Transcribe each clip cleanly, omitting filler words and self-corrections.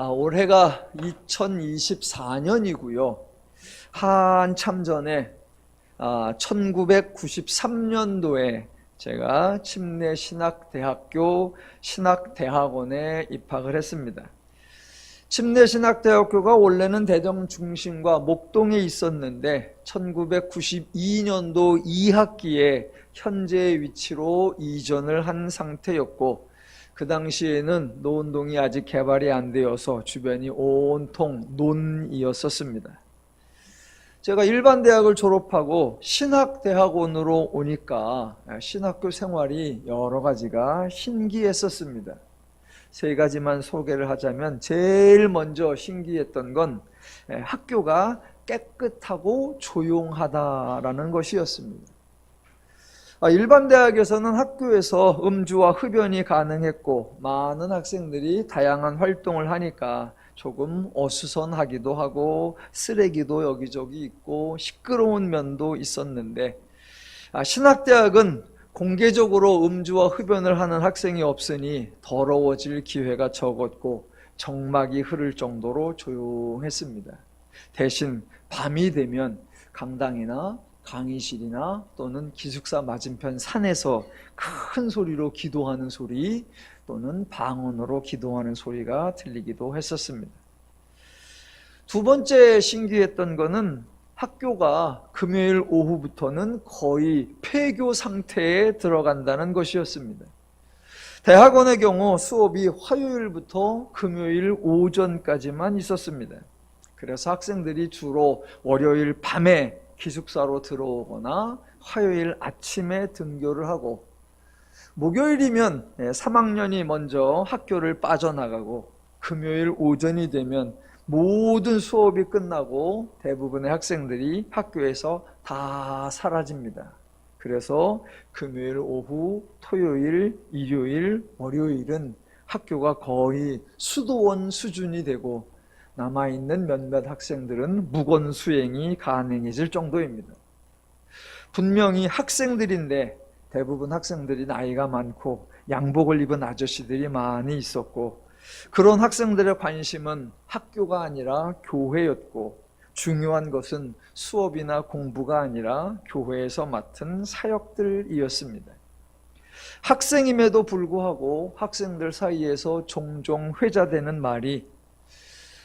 올해가 2024년이고요. 한참 전에 1993년도에 제가 침례신학대학교 신학대학원에 입학을 했습니다. 침례신학대학교가 원래는 대전 중심과 목동에 있었는데 1992년도 2학기에 현재의 위치로 이전을 한 상태였고, 그 당시에는 노원동이 아직 개발이 안 되어서 주변이 온통 논이었었습니다. 제가 일반 대학을 졸업하고 신학대학원으로 오니까 신학교 생활이 여러 가지가 신기했었습니다. 세 가지만 소개를 하자면, 제일 먼저 신기했던 건 학교가 깨끗하고 조용하다라는 것이었습니다. 일반 대학에서는 학교에서 음주와 흡연이 가능했고 많은 학생들이 다양한 활동을 하니까 조금 어수선하기도 하고 쓰레기도 여기저기 있고 시끄러운 면도 있었는데, 신학대학은 공개적으로 음주와 흡연을 하는 학생이 없으니 더러워질 기회가 적었고 정막이 흐를 정도로 조용했습니다. 대신 밤이 되면 강당이나 강의실이나 또는 기숙사 맞은편 산에서 큰 소리로 기도하는 소리 또는 방언으로 기도하는 소리가 들리기도 했었습니다. 두 번째 신기했던 것은 학교가 금요일 오후부터는 거의 폐교 상태에 들어간다는 것이었습니다. 대학원의 경우 수업이 화요일부터 금요일 오전까지만 있었습니다. 그래서 학생들이 주로 월요일 밤에 기숙사로 들어오거나 화요일 아침에 등교를 하고, 목요일이면 3학년이 먼저 학교를 빠져나가고, 금요일 오전이 되면 모든 수업이 끝나고 대부분의 학생들이 학교에서 다 사라집니다. 그래서 금요일 오후, 토요일, 일요일, 월요일은 학교가 거의 수도원 수준이 되고 남아있는 몇몇 학생들은 무건 수행이 가능해질 정도입니다. 분명히 학생들인데 대부분 학생들이 나이가 많고 양복을 입은 아저씨들이 많이 있었고, 그런 학생들의 관심은 학교가 아니라 교회였고, 중요한 것은 수업이나 공부가 아니라 교회에서 맡은 사역들이었습니다. 학생임에도 불구하고 학생들 사이에서 종종 회자되는 말이,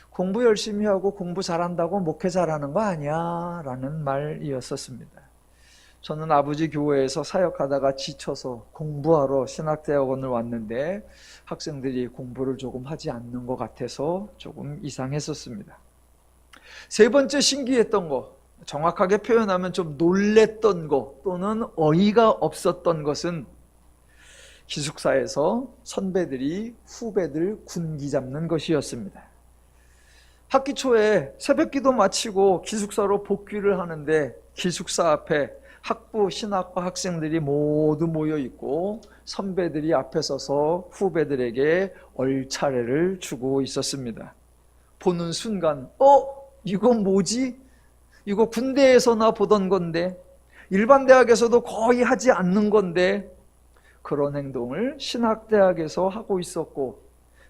공부 열심히 하고 공부 잘한다고 목회 잘하는 거 아니야 라는 말이었었습니다. 저는 아버지 교회에서 사역하다가 지쳐서 공부하러 신학대학원을 왔는데 학생들이 공부를 조금 하지 않는 것 같아서 조금 이상했었습니다. 세 번째 신기했던 거, 정확하게 표현하면 좀 놀랬던 거 또는 어이가 없었던 것은, 기숙사에서 선배들이 후배들 군기 잡는 것이었습니다. 학기 초에 새벽기도 마치고 기숙사로 복귀를 하는데 기숙사 앞에 학부 신학과 학생들이 모두 모여 있고 선배들이 앞에 서서 후배들에게 얼차례를 주고 있었습니다. 보는 순간 이거 뭐지? 이거 군대에서나 보던 건데, 일반 대학에서도 거의 하지 않는 건데, 그런 행동을 신학대학에서 하고 있었고,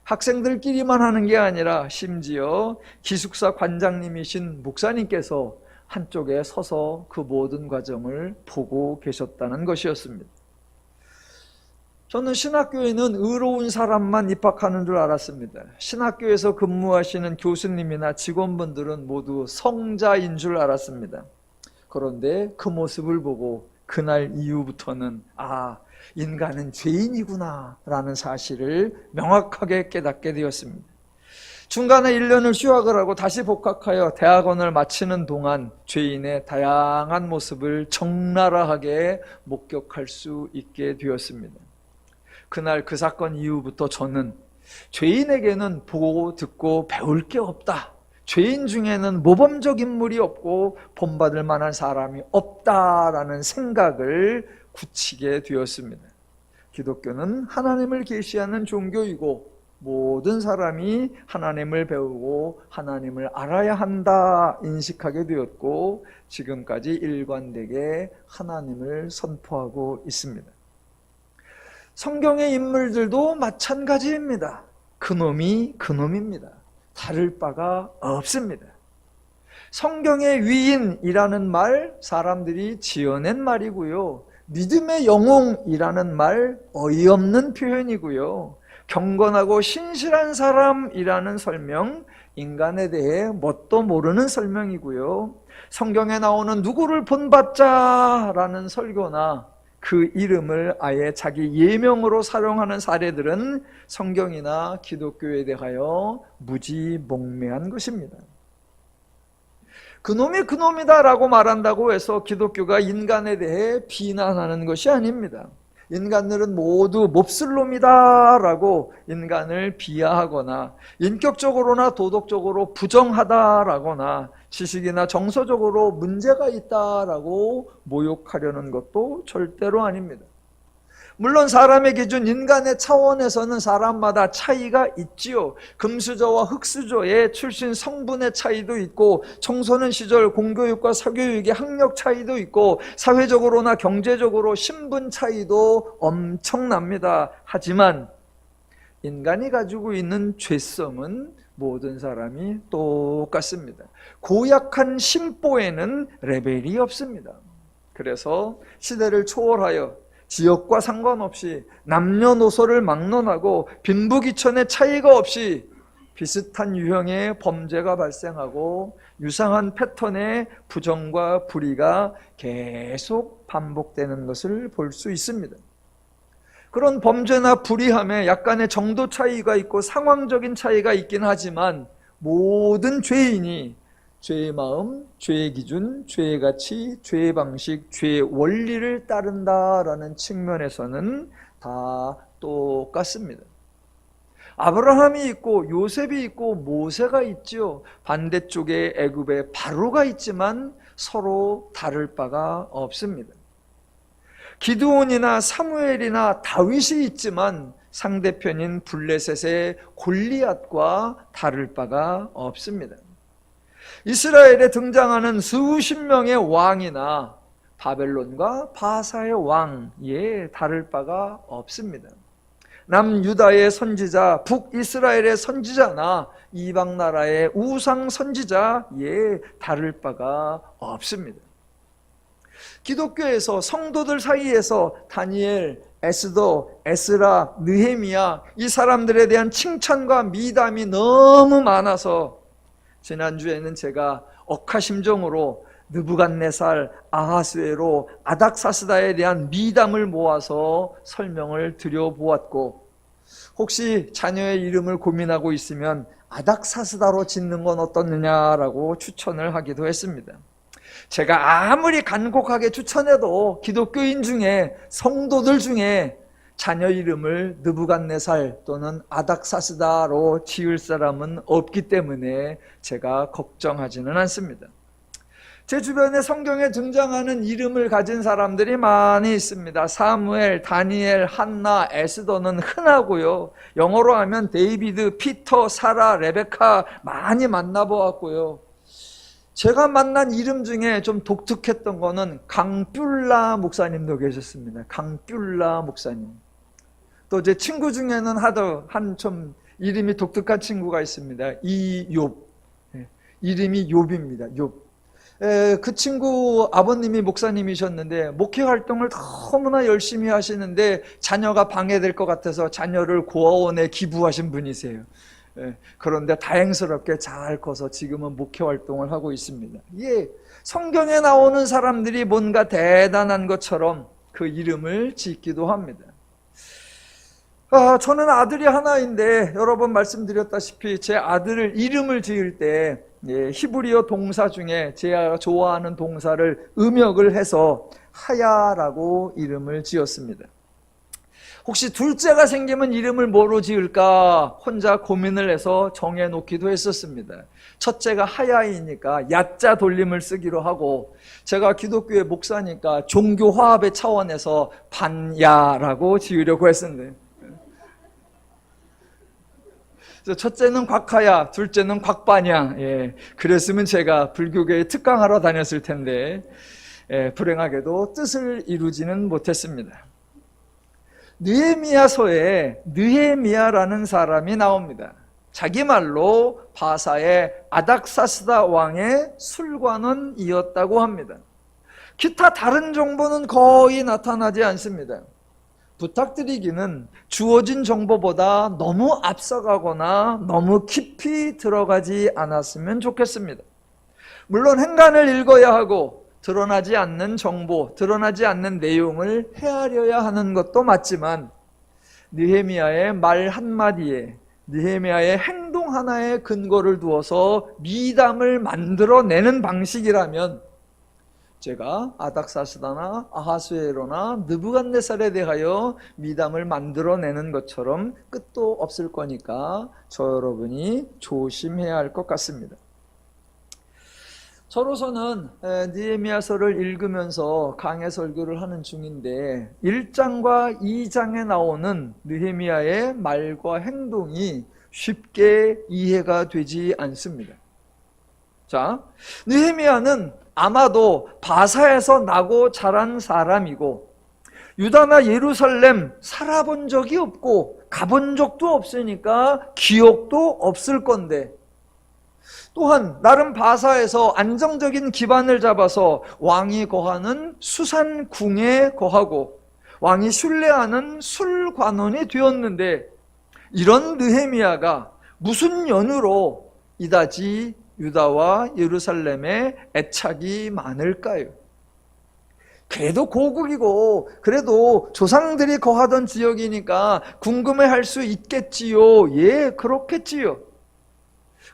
학생들끼리만 하는 게 아니라 심지어 기숙사 관장님이신 목사님께서 한쪽에 서서 그 모든 과정을 보고 계셨다는 것이었습니다. 저는 신학교에는 의로운 사람만 입학하는 줄 알았습니다. 신학교에서 근무하시는 교수님이나 직원분들은 모두 성자인 줄 알았습니다. 그런데 그 모습을 보고 그날 이후부터는 인간은 죄인이구나 라는 사실을 명확하게 깨닫게 되었습니다. 중간에 1년을 휴학을 하고 다시 복학하여 대학원을 마치는 동안 죄인의 다양한 모습을 적나라하게 목격할 수 있게 되었습니다. 그날 그 사건 이후부터 저는 죄인에게는 보고 듣고 배울 게 없다, 죄인 중에는 모범적 인물이 없고 본받을 만한 사람이 없다라는 생각을 굳히게 되었습니다. 기독교는 하나님을 계시하는 종교이고 모든 사람이 하나님을 배우고 하나님을 알아야 한다 인식하게 되었고, 지금까지 일관되게 하나님을 선포하고 있습니다. 성경의 인물들도 마찬가지입니다. 그놈이 그놈입니다. 다를 바가 없습니다. 성경의 위인이라는 말, 사람들이 지어낸 말이고요. 믿음의 영웅이라는 말, 어이없는 표현이고요. 경건하고 신실한 사람이라는 설명, 인간에 대해 뭣도 모르는 설명이고요. 성경에 나오는 누구를 본받자라는 설교나 그 이름을 아예 자기 예명으로 사용하는 사례들은 성경이나 기독교에 대하여 무지몽매한 것입니다. 그놈이 그놈이다라고 말한다고 해서 기독교가 인간에 대해 비난하는 것이 아닙니다. 인간들은 모두 몹쓸 놈이다라고 인간을 비하하거나 인격적으로나 도덕적으로 부정하다라거나 지식이나 정서적으로 문제가 있다라고 모욕하려는 것도 절대로 아닙니다. 물론 사람의 기준, 인간의 차원에서는 사람마다 차이가 있지요. 금수저와 흙수저의 출신 성분의 차이도 있고, 청소년 시절 공교육과 사교육의 학력 차이도 있고, 사회적으로나 경제적으로 신분 차이도 엄청납니다. 하지만 인간이 가지고 있는 죄성은 모든 사람이 똑같습니다. 고약한 심보에는 레벨이 없습니다. 그래서 시대를 초월하여 지역과 상관없이 남녀노소를 막론하고 빈부귀천의 차이가 없이 비슷한 유형의 범죄가 발생하고 유사한 패턴의 부정과 불의가 계속 반복되는 것을 볼 수 있습니다. 그런 범죄나 불의함에 약간의 정도 차이가 있고 상황적인 차이가 있긴 하지만 모든 죄인이 죄의 마음, 죄의 기준, 죄의 가치, 죄의 방식, 죄의 원리를 따른다라는 측면에서는 다 똑같습니다. 아브라함이 있고 요셉이 있고 모세가 있지요. 반대쪽에 애굽의 바로가 있지만 서로 다를 바가 없습니다. 기드온이나 사무엘이나 다윗이 있지만 상대편인 블레셋의 골리앗과 다를 바가 없습니다. 이스라엘에 등장하는 수십 명의 왕이나 바벨론과 바사의 왕에 다를 바가 없습니다. 남유다의 선지자, 북이스라엘의 선지자나 이방 나라의 우상 선지자에 다를 바가 없습니다. 기독교에서 성도들 사이에서 다니엘, 에스더, 에스라, 느헤미야 이 사람들에 대한 칭찬과 미담이 너무 많아서 지난주에는 제가 억하심정으로 느부갓네살, 아하스웨로, 아닥사스다에 대한 미담을 모아서 설명을 드려보았고, 혹시 자녀의 이름을 고민하고 있으면 아닥사스다로 짓는 건 어떻느냐라고 추천을 하기도 했습니다. 제가 아무리 간곡하게 추천해도 기독교인 중에, 성도들 중에 자녀 이름을 느부갓네살 또는 아닥사스다로 지을 사람은 없기 때문에 제가 걱정하지는 않습니다. 제 주변에 성경에 등장하는 이름을 가진 사람들이 많이 있습니다. 사무엘, 다니엘, 한나, 에스더는 흔하고요. 영어로 하면 데이비드, 피터, 사라, 레베카 많이 만나보았고요. 제가 만난 이름 중에 좀 독특했던 거는 강뷸라 목사님도 계셨습니다. 강뷸라 목사님. 또 제 친구 중에는 한 좀 이름이 독특한 친구가 있습니다. 이욥. 이름이 욥입니다. 욥. 그 친구 아버님이 목사님이셨는데 목회 활동을 너무나 열심히 하시는데 자녀가 방해될 것 같아서 자녀를 고아원에 기부하신 분이세요. 그런데 다행스럽게 잘 커서 지금은 목회 활동을 하고 있습니다. 예, 성경에 나오는 사람들이 뭔가 대단한 것처럼 그 이름을 짓기도 합니다. 저는 아들이 하나인데 여러 번 말씀드렸다시피 제 아들을 이름을 지을 때 히브리어 동사 중에 제가 좋아하는 동사를 음역을 해서 하야라고 이름을 지었습니다. 혹시 둘째가 생기면 이름을 뭐로 지을까 혼자 고민을 해서 정해놓기도 했었습니다. 첫째가 하야이니까 야자 돌림을 쓰기로 하고, 제가 기독교의 목사니까 종교 화합의 차원에서 반야라고 지으려고 했었는데, 첫째는 곽하야, 둘째는 곽반야. 그랬으면 제가 불교계에 특강하러 다녔을 텐데 불행하게도 뜻을 이루지는 못했습니다. 느헤미야서에 느헤미야라는 사람이 나옵니다. 자기 말로 바사의 아닥사스다 왕의 술관원이었다고 합니다. 기타 다른 정보는 거의 나타나지 않습니다. 부탁드리기는 주어진 정보보다 너무 앞서가거나 너무 깊이 들어가지 않았으면 좋겠습니다. 물론 행간을 읽어야 하고 드러나지 않는 정보, 드러나지 않는 내용을 헤아려야 하는 것도 맞지만 느헤미야의 말 한마디에, 느헤미야의 행동 하나에 근거를 두어서 미담을 만들어내는 방식이라면 제가 아닥사스다나 아하수에로나 느부갓네살에 대하여 미담을 만들어내는 것처럼 끝도 없을 거니까 저 여러분이 조심해야 할 것 같습니다. 저로서는 느헤미야서를 읽으면서 강해 설교를 하는 중인데 1장과 2장에 나오는 느헤미야의 말과 행동이 쉽게 이해가 되지 않습니다. 자, 느헤미야는 아마도 바사에서 나고 자란 사람이고 유다나 예루살렘 살아본 적이 없고 가본 적도 없으니까 기억도 없을 건데, 또한 나름 바사에서 안정적인 기반을 잡아서 왕이 거하는 수산궁에 거하고 왕이 순례하는 술관원이 되었는데, 이런 느헤미야가 무슨 연유로 이다지 유다와 예루살렘에 애착이 많을까요? 그래도 고국이고 그래도 조상들이 거하던 지역이니까 궁금해할 수 있겠지요. 예, 그렇겠지요.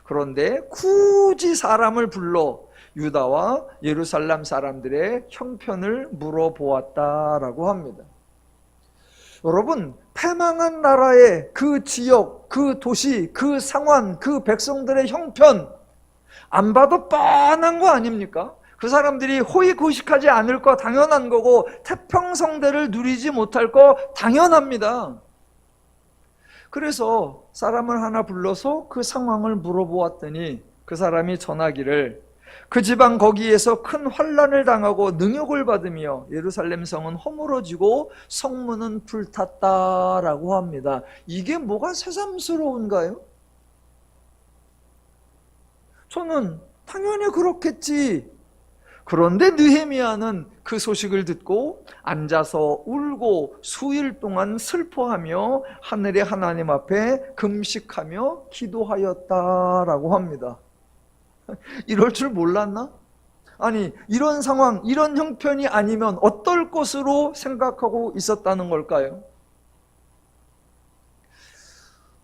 그런데 굳이 사람을 불러 유다와 예루살렘 사람들의 형편을 물어보았다라고 합니다. 여러분, 패망한 나라의 그 지역, 그 도시, 그 상황, 그 백성들의 형편 안 봐도 뻔한 거 아닙니까? 그 사람들이 호의고식하지 않을 거 당연한 거고 태평성대를 누리지 못할 거 당연합니다. 그래서 사람을 하나 불러서 그 상황을 물어보았더니 그 사람이 전하기를 그 지방 거기에서 큰 환난을 당하고 능욕을 받으며 예루살렘 성은 허물어지고 성문은 불탔다라고 합니다. 이게 뭐가 새삼스러운가요? 저는 당연히 그렇겠지. 그런데 느헤미야는 그 소식을 듣고 앉아서 울고 수일 동안 슬퍼하며 하늘의 하나님 앞에 금식하며 기도하였다라고 합니다. 이럴 줄 몰랐나? 아니, 이런 상황, 이런 형편이 아니면 어떨 것으로 생각하고 있었다는 걸까요?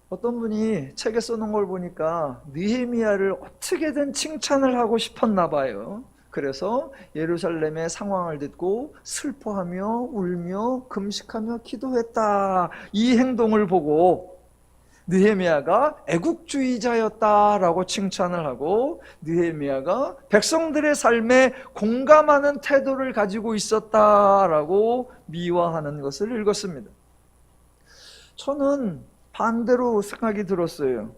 어떤 분이 책에 써놓은 걸 보니까 느헤미야를 어떻게든 칭찬을 하고 싶었나 봐요. 그래서 예루살렘의 상황을 듣고 슬퍼하며 울며 금식하며 기도했다, 이 행동을 보고 느헤미야가 애국주의자였다라고 칭찬을 하고 느헤미야가 백성들의 삶에 공감하는 태도를 가지고 있었다라고 미화하는 것을 읽었습니다. 저는 반대로 생각이 들었어요.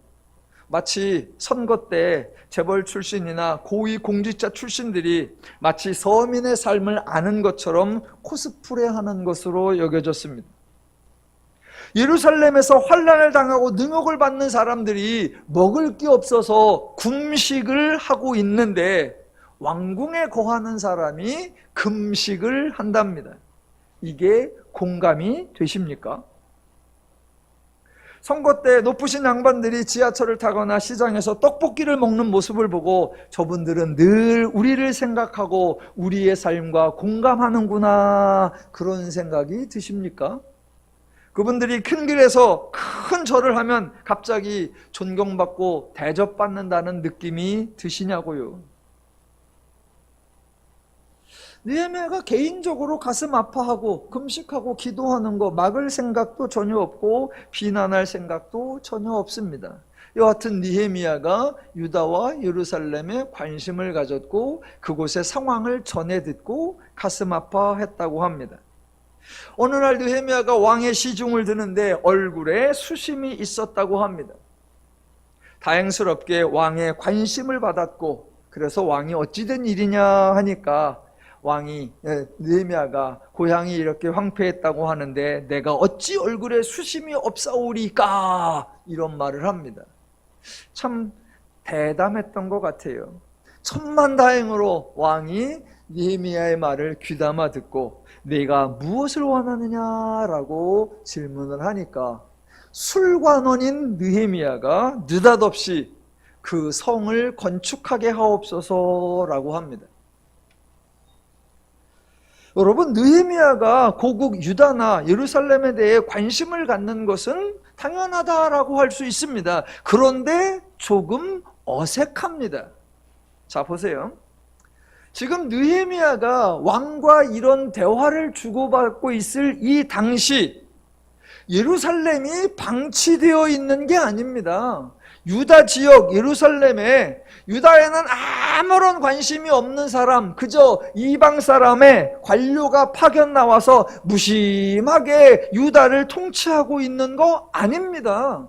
마치 선거 때 재벌 출신이나 고위 공직자 출신들이 마치 서민의 삶을 아는 것처럼 코스프레하는 것으로 여겨졌습니다. 예루살렘에서 환난을 당하고 능욕을 받는 사람들이 먹을 게 없어서 금식을 하고 있는데 왕궁에 거하는 사람이 금식을 한답니다. 이게 공감이 되십니까? 선거 때 높으신 양반들이 지하철을 타거나 시장에서 떡볶이를 먹는 모습을 보고 저분들은 늘 우리를 생각하고 우리의 삶과 공감하는구나, 그런 생각이 드십니까? 그분들이 큰 길에서 큰 절을 하면 갑자기 존경받고 대접받는다는 느낌이 드시냐고요. 느헤미야가 개인적으로 가슴 아파하고 금식하고 기도하는 거 막을 생각도 전혀 없고 비난할 생각도 전혀 없습니다. 여하튼 느헤미야가 유다와 예루살렘에 관심을 가졌고 그곳의 상황을 전해 듣고 가슴 아파했다고 합니다. 어느 날 느헤미야가 왕의 시중을 드는데 얼굴에 수심이 있었다고 합니다. 다행스럽게 왕의 관심을 받았고, 그래서 왕이 어찌된 일이냐 하니까 왕이, 느헤미야가 고향이 이렇게 황폐했다고 하는데 내가 어찌 얼굴에 수심이 없사오리까, 이런 말을 합니다. 참 대담했던 것 같아요. 천만다행으로 왕이 느헤미야의 말을 귀담아 듣고 네가 무엇을 원하느냐라고 질문을 하니까 술관원인 느헤미야가 느닷없이 그 성을 건축하게 하옵소서라고 합니다. 여러분, 느헤미야가 고국 유다나 예루살렘에 대해 관심을 갖는 것은 당연하다라고 할 수 있습니다. 그런데 조금 어색합니다. 자, 보세요. 지금 느헤미야가 왕과 이런 대화를 주고받고 있을 이 당시 예루살렘이 방치되어 있는 게 아닙니다. 유다 지역 예루살렘에 유다에는 아무런 관심이 없는 사람, 그저 이방 사람의 관료가 파견 나와서 무심하게 유다를 통치하고 있는 거 아닙니다.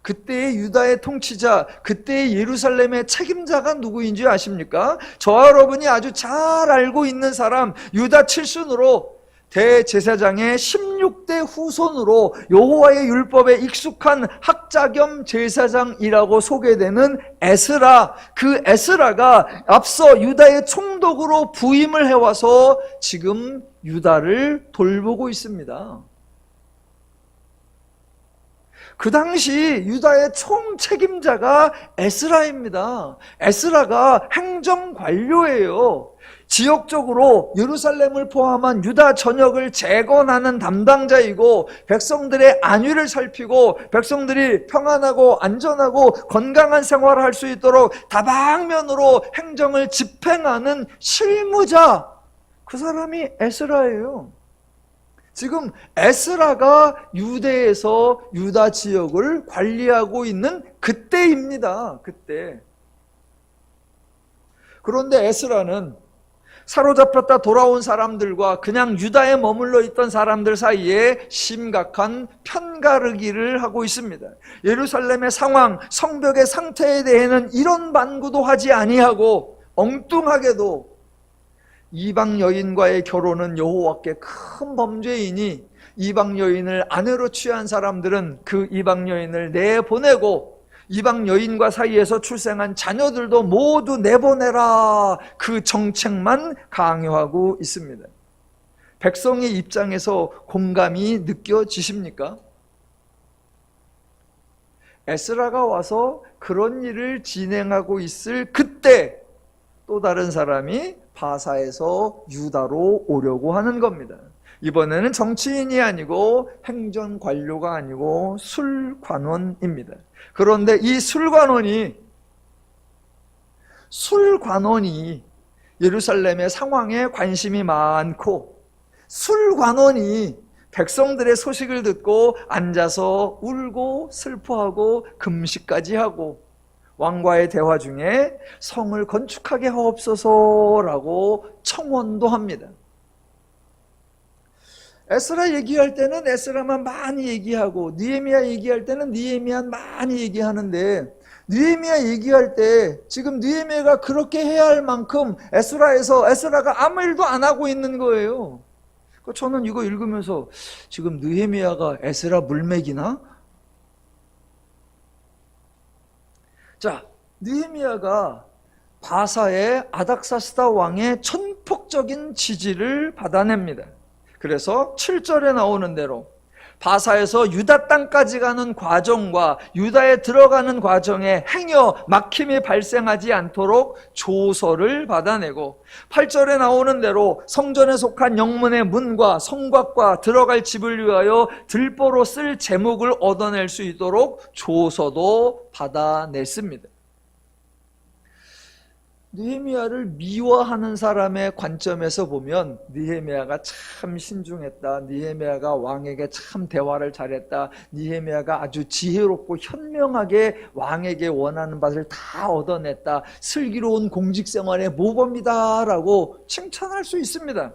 그때의 유다의 통치자, 그때의 예루살렘의 책임자가 누구인지 아십니까? 저와 여러분이 아주 잘 알고 있는 사람, 유다 칠순으로 대제사장의 16대 후손으로 여호와의 율법에 익숙한 학자 겸 제사장이라고 소개되는 에스라, 그 에스라가 앞서 유다의 총독으로 부임을 해와서 지금 유다를 돌보고 있습니다. 그 당시 유다의 총책임자가 에스라입니다. 에스라가 행정관료예요. 지역적으로 예루살렘을 포함한 유다 전역을 재건하는 담당자이고 백성들의 안위를 살피고 백성들이 평안하고 안전하고 건강한 생활을 할 수 있도록 다방면으로 행정을 집행하는 실무자, 그 사람이 에스라예요. 지금 에스라가 유대에서 유다 지역을 관리하고 있는 그때입니다. 그때. 그런데 에스라는 사로잡혔다 돌아온 사람들과 그냥 유다에 머물러 있던 사람들 사이에 심각한 편가르기를 하고 있습니다. 예루살렘의 상황, 성벽의 상태에 대해는 이런 반구도 하지 아니하고 엉뚱하게도 이방 여인과의 결혼은 여호와께 큰 범죄이니 이방 여인을 아내로 취한 사람들은 그 이방 여인을 내보내고 이방 여인과 사이에서 출생한 자녀들도 모두 내보내라, 그 정책만 강요하고 있습니다. 백성의 입장에서 공감이 느껴지십니까? 에스라가 와서 그런 일을 진행하고 있을 그때 또 다른 사람이 바사에서 유다로 오려고 하는 겁니다. 이번에는 정치인이 아니고 행정관료가 아니고 술관원입니다. 그런데 이 술관원이 예루살렘의 상황에 관심이 많고 술관원이 백성들의 소식을 듣고 앉아서 울고 슬퍼하고 금식까지 하고 왕과의 대화 중에 성을 건축하게 하옵소서라고 청원도 합니다. 에스라 얘기할 때는 에스라만 많이 얘기하고 느헤미야 얘기할 때는 느헤미야 많이 얘기하는데 느헤미야 얘기할 때 지금 느헤미야가 그렇게 해야 할 만큼 에스라가 아무 일도 안 하고 있는 거예요. 저는 이거 읽으면서 지금 느헤미야가 에스라 물맥이나? 자, 느헤미야가 바사의 아닥사스다 왕의 천폭적인 지지를 받아냅니다. 그래서 7절에 나오는 대로 바사에서 유다 땅까지 가는 과정과 유다에 들어가는 과정에 행여 막힘이 발생하지 않도록 조서를 받아내고 8절에 나오는 대로 성전에 속한 영문의 문과 성곽과 들어갈 집을 위하여 들보로 쓸 제목을 얻어낼 수 있도록 조서도 받아냈습니다. 느헤미야를 미워하는 사람의 관점에서 보면 느헤미야가 참 신중했다, 느헤미야가 왕에게 참 대화를 잘했다, 느헤미야가 아주 지혜롭고 현명하게 왕에게 원하는 바를 다 얻어냈다, 슬기로운 공직생활의 모범이다 라고 칭찬할 수 있습니다.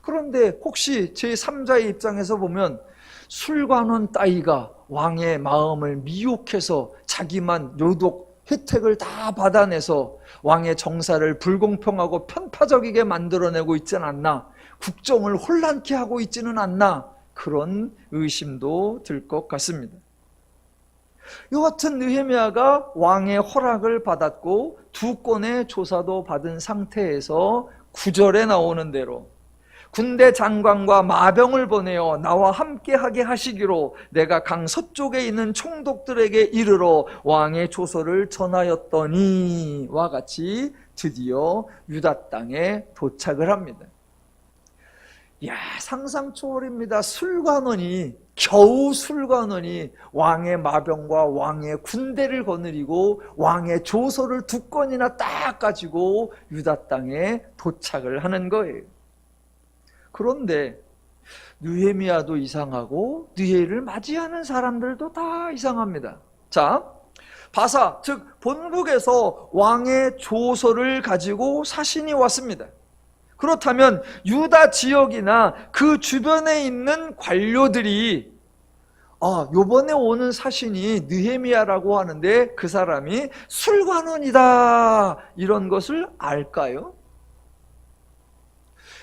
그런데 혹시 제3자의 입장에서 보면 술관원 따위가 왕의 마음을 미혹해서 자기만 요독 혜택을 다 받아내서 왕의 정사를 불공평하고 편파적이게 만들어내고 있지는 않나, 국정을 혼란케 하고 있지는 않나, 그런 의심도 들 것 같습니다. 여하튼 느헤미야가 왕의 허락을 받았고 두 건의 조사도 받은 상태에서 9절에 나오는 대로 군대 장관과 마병을 보내어 나와 함께하게 하시기로 내가 강 서쪽에 있는 총독들에게 이르러 왕의 조서를 전하였더니와 같이 드디어 유다 땅에 도착을 합니다. 상상 초월입니다. 겨우 술관원이 왕의 마병과 왕의 군대를 거느리고 왕의 조서를 두 건이나 딱 가지고 유다 땅에 도착을 하는 거예요. 그런데 느헤미야도 이상하고 느헤미야를 맞이하는 사람들도 다 이상합니다. 자, 바사, 즉 본국에서 왕의 조서를 가지고 사신이 왔습니다. 그렇다면 유다 지역이나 그 주변에 있는 관료들이 요번에 오는 사신이 느헤미야라고 하는데 그 사람이 술관원이다 이런 것을 알까요?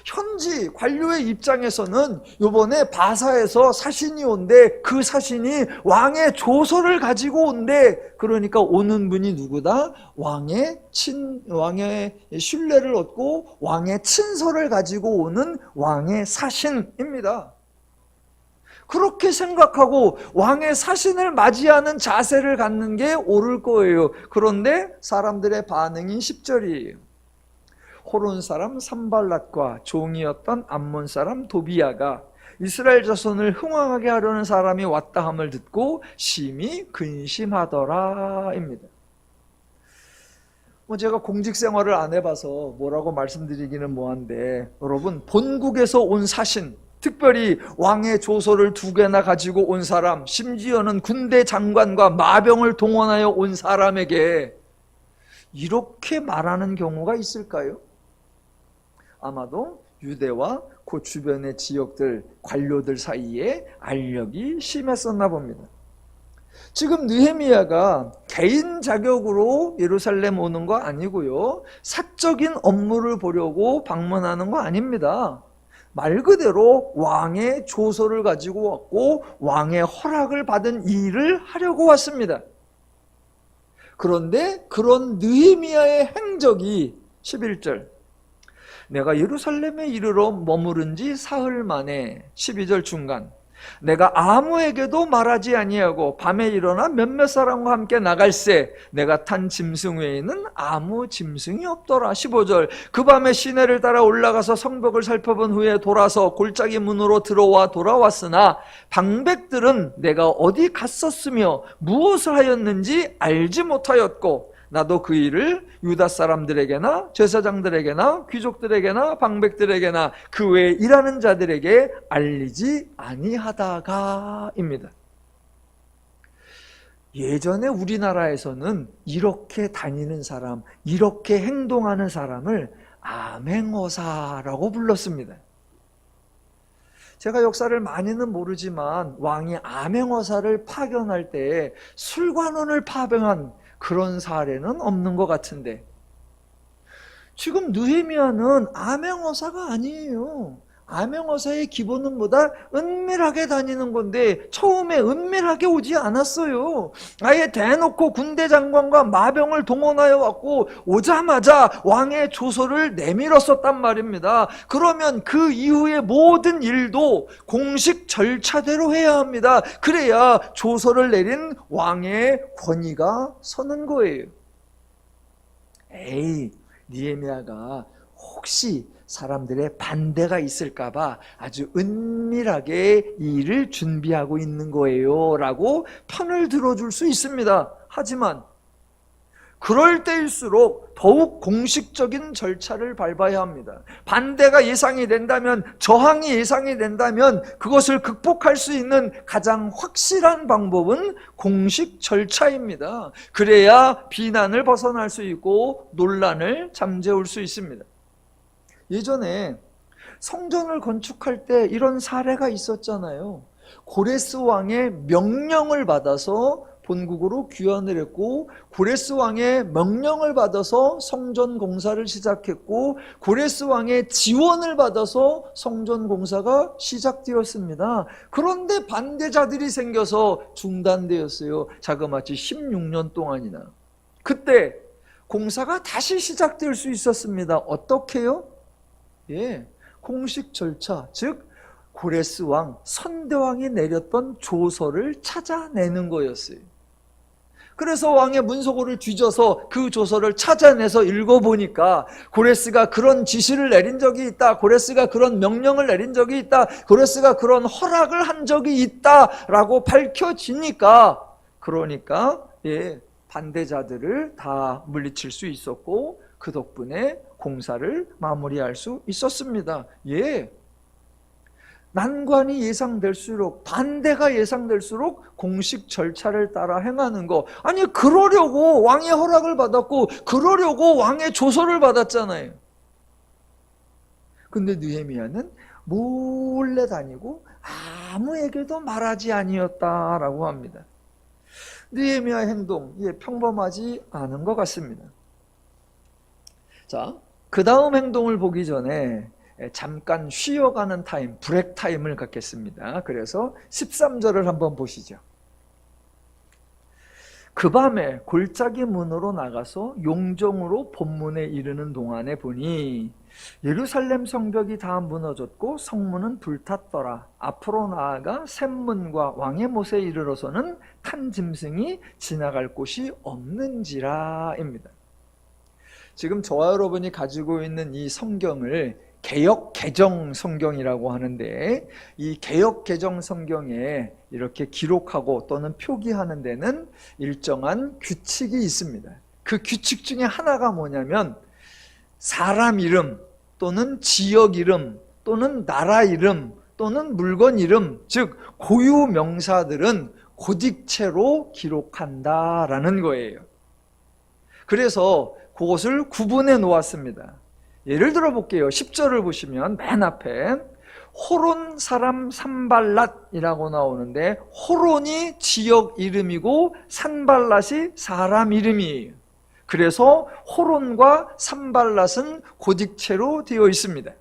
현지 관료의 입장에서는 요번에 바사에서 사신이 온대, 그 사신이 왕의 조서를 가지고 온대. 그러니까 오는 분이 누구다? 왕의 신뢰를 얻고 왕의 친서를 가지고 오는 왕의 사신입니다. 그렇게 생각하고 왕의 사신을 맞이하는 자세를 갖는 게 옳을 거예요. 그런데 사람들의 반응이 10절이에요. 호론 사람 산발랏과 종이었던 암몬 사람 도비야가 이스라엘 자손을 흥황하게 하려는 사람이 왔다 함을 듣고 심히 근심하더라입니다. 제가 공직 생활을 안 해봐서 뭐라고 말씀드리기는 뭐한데, 여러분 본국에서 온 사신, 특별히 왕의 조서를 2개나 가지고 온 사람, 심지어는 군대 장관과 마병을 동원하여 온 사람에게 이렇게 말하는 경우가 있을까요? 아마도 유대와 그 주변의 지역들, 관료들 사이에 알력이 심했었나 봅니다. 지금 느헤미야가 개인 자격으로 예루살렘 오는 거 아니고요, 사적인 업무를 보려고 방문하는 거 아닙니다. 말 그대로 왕의 조서를 가지고 왔고 왕의 허락을 받은 일을 하려고 왔습니다. 그런데 그런 느헤미야의 행적이 11절, 내가 예루살렘에 이르러 머무른 지 사흘 만에 12절 중간, 내가 아무에게도 말하지 아니하고 밤에 일어나 몇몇 사람과 함께 나갈새 내가 탄 짐승 외에는 아무 짐승이 없더라. 15절, 그 밤에 시내를 따라 올라가서 성벽을 살펴본 후에 돌아서 골짜기 문으로 들어와 돌아왔으나 방백들은 내가 어디 갔었으며 무엇을 하였는지 알지 못하였고 나도 그 일을 유다 사람들에게나 제사장들에게나 귀족들에게나 방백들에게나 그 외에 일하는 자들에게 알리지 아니하다가입니다. 예전에 우리나라에서는 이렇게 다니는 사람, 이렇게 행동하는 사람을 암행어사라고 불렀습니다. 제가 역사를 많이는 모르지만 왕이 암행어사를 파견할 때 술관원을 파병한 그런 사례는 없는 것 같은데, 지금 느헤미야는 암행어사가 아니에요. 암행어사의 기본은 뭐다? 은밀하게 다니는 건데 처음에 은밀하게 오지 않았어요. 아예 대놓고 군대 장관과 마병을 동원하여 왔고 오자마자 왕의 조서를 내밀었었단 말입니다. 그러면 그 이후의 모든 일도 공식 절차대로 해야 합니다. 그래야 조서를 내린 왕의 권위가 서는 거예요. 느헤미야가 혹시 사람들의 반대가 있을까봐 아주 은밀하게 이 일을 준비하고 있는 거예요 라고 편을 들어줄 수 있습니다. 하지만 그럴 때일수록 더욱 공식적인 절차를 밟아야 합니다. 반대가 예상이 된다면, 저항이 예상이 된다면 그것을 극복할 수 있는 가장 확실한 방법은 공식 절차입니다. 그래야 비난을 벗어날 수 있고 논란을 잠재울 수 있습니다. 예전에 성전을 건축할 때 이런 사례가 있었잖아요. 고레스 왕의 명령을 받아서 본국으로 귀환을 했고 고레스 왕의 명령을 받아서 성전 공사를 시작했고 고레스 왕의 지원을 받아서 성전 공사가 시작되었습니다. 그런데 반대자들이 생겨서 중단되었어요. 자그마치 16년 동안이나. 그때 공사가 다시 시작될 수 있었습니다. 어떻게요? 공식 절차, 즉 고레스 왕, 선대왕이 내렸던 조서를 찾아내는 거였어요. 그래서 왕의 문서고를 뒤져서 그 조서를 찾아내서 읽어보니까 고레스가 그런 지시를 내린 적이 있다, 고레스가 그런 명령을 내린 적이 있다, 고레스가 그런 허락을 한 적이 있다라고 밝혀지니까, 그러니까 반대자들을 다 물리칠 수 있었고 그 덕분에 공사를 마무리할 수 있었습니다. 난관이 예상될수록, 반대가 예상될수록 공식 절차를 따라 행하는 거. 아니, 그러려고 왕의 허락을 받았고 그러려고 왕의 조서를 받았잖아요. 근데 느헤미야는 몰래 다니고 아무에게도 말하지 아니었다라고 합니다. 느헤미야의 행동, 평범하지 않은 것 같습니다. 자, 그 다음 행동을 보기 전에 잠깐 쉬어가는 타임, 브렉 타임을 갖겠습니다. 그래서 13절을 한번 보시죠. 그 밤에 골짜기 문으로 나가서 용정으로 본문에 이르는 동안에 보니 예루살렘 성벽이 다 무너졌고 성문은 불탔더라. 앞으로 나아가 샘문과 왕의 못에 이르러서는 탄 짐승이 지나갈 곳이 없는지라입니다. 지금 저와 여러분이 가지고 있는 이 성경을 개역 개정 성경이라고 하는데, 이 개역 개정 성경에 이렇게 기록하고 또는 표기하는 데는 일정한 규칙이 있습니다. 그 규칙 중에 하나가 뭐냐면 사람 이름 또는 지역 이름 또는 나라 이름 또는 물건 이름, 즉 고유 명사들은 고딕체로 기록한다라는 거예요. 그래서 그것을 구분해 놓았습니다. 예를 들어 볼게요. 10절을 보시면 맨 앞에 호론 사람 산발랏이라고 나오는데, 호론이 지역 이름이고 산발랏이 사람 이름이에요. 그래서 호론과 산발랏은 고딕체로 되어 있습니다.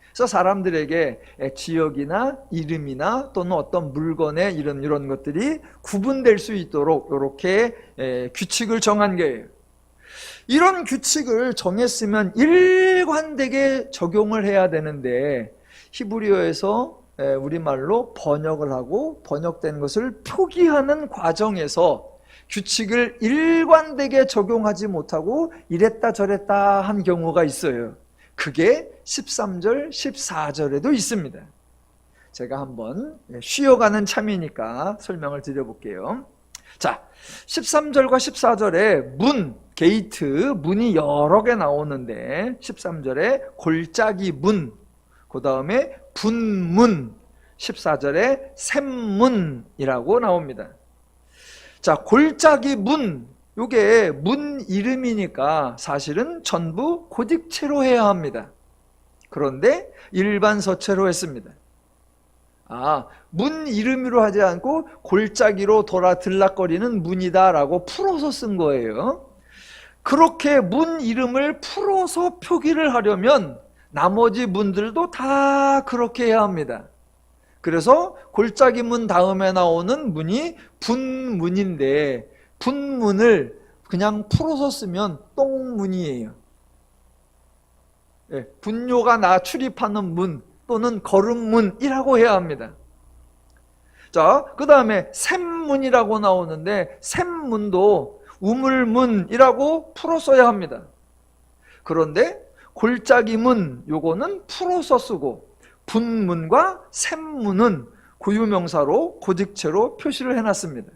그래서 사람들에게 지역이나 이름이나 또는 어떤 물건의 이름, 이런 것들이 구분될 수 있도록 이렇게 규칙을 정한 거예요. 이런 규칙을 정했으면 일관되게 적용을 해야 되는데, 히브리어에서 우리말로 번역을 하고 번역된 것을 표기하는 과정에서 규칙을 일관되게 적용하지 못하고 이랬다 저랬다 한 경우가 있어요. 그게 13절, 14절에도 있습니다. 제가 한번 쉬어가는 참이니까 설명을 드려볼게요. 자, 13절과 14절에 문, 게이트, 문이 여러 개 나오는데 13절에 골짜기 문, 그 다음에 분문, 14절에 샘문이라고 나옵니다. 자, 골짜기 문, 요게 문 이름이니까 사실은 전부 고딕체로 해야 합니다. 그런데 일반 서체로 했습니다. 문 이름으로 하지 않고 골짜기로 돌아 들락거리는 문이다라고 풀어서 쓴 거예요. 그렇게 문 이름을 풀어서 표기를 하려면 나머지 문들도 다 그렇게 해야 합니다. 그래서 골짜기 문 다음에 나오는 문이 분문인데, 분문을 그냥 풀어서 쓰면 똥문이에요. 분뇨가 출입하는 문 또는 걸음문이라고 해야 합니다. 자, 그 다음에 샘문이라고 나오는데 샘문도 우물문이라고 풀어 써야 합니다. 그런데 골짜기 문, 요거는 풀어서 쓰고 분문과 샘문은 고유명사로 고딕체로 표시를 해놨습니다.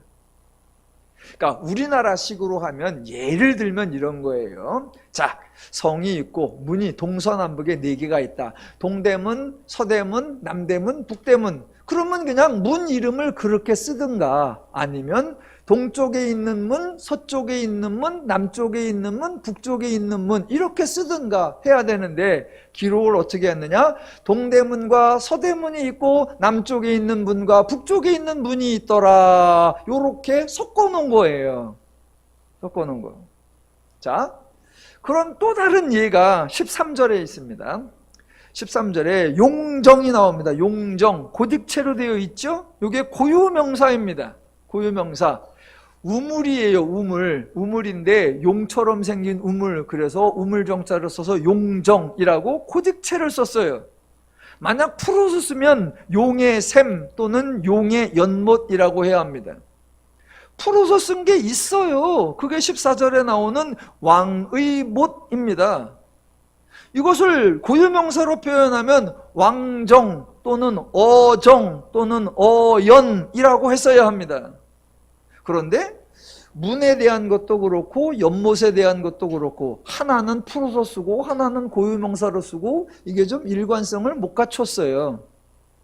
그러니까 우리나라식으로 하면 예를 들면 이런 거예요. 자, 성이 있고 문이 동서남북에 4개가 있다. 동대문, 서대문, 남대문, 북대문. 그러면 그냥 문 이름을 그렇게 쓰든가 아니면 동쪽에 있는 문, 서쪽에 있는 문, 남쪽에 있는 문, 북쪽에 있는 문 이렇게 쓰든가 해야 되는데 기록을 어떻게 했느냐? 동대문과 서대문이 있고 남쪽에 있는 문과 북쪽에 있는 문이 있더라. 요렇게 섞어놓은 거예요. 섞어놓은 거. 자, 그런 또 다른 예가 13절에 있습니다. 13절에 용정이 나옵니다. 용정, 고딕체로 되어 있죠? 이게 고유명사입니다. 고유명사. 우물이에요. 우물인데 용처럼 생긴 우물. 그래서 우물정자를 써서 용정이라고 고딕체를 썼어요. 만약 풀어서 쓰면 용의 샘 또는 용의 연못이라고 해야 합니다. 풀어서 쓴 게 있어요. 그게 14절에 나오는 왕의 못입니다. 이것을 고유명사로 표현하면 왕정 또는 어정 또는 어연이라고 했어야 합니다. 그런데 문에 대한 것도 그렇고 연못에 대한 것도 그렇고 하나는 풀어서 쓰고 하나는 고유명사로 쓰고 이게 좀 일관성을 못 갖췄어요.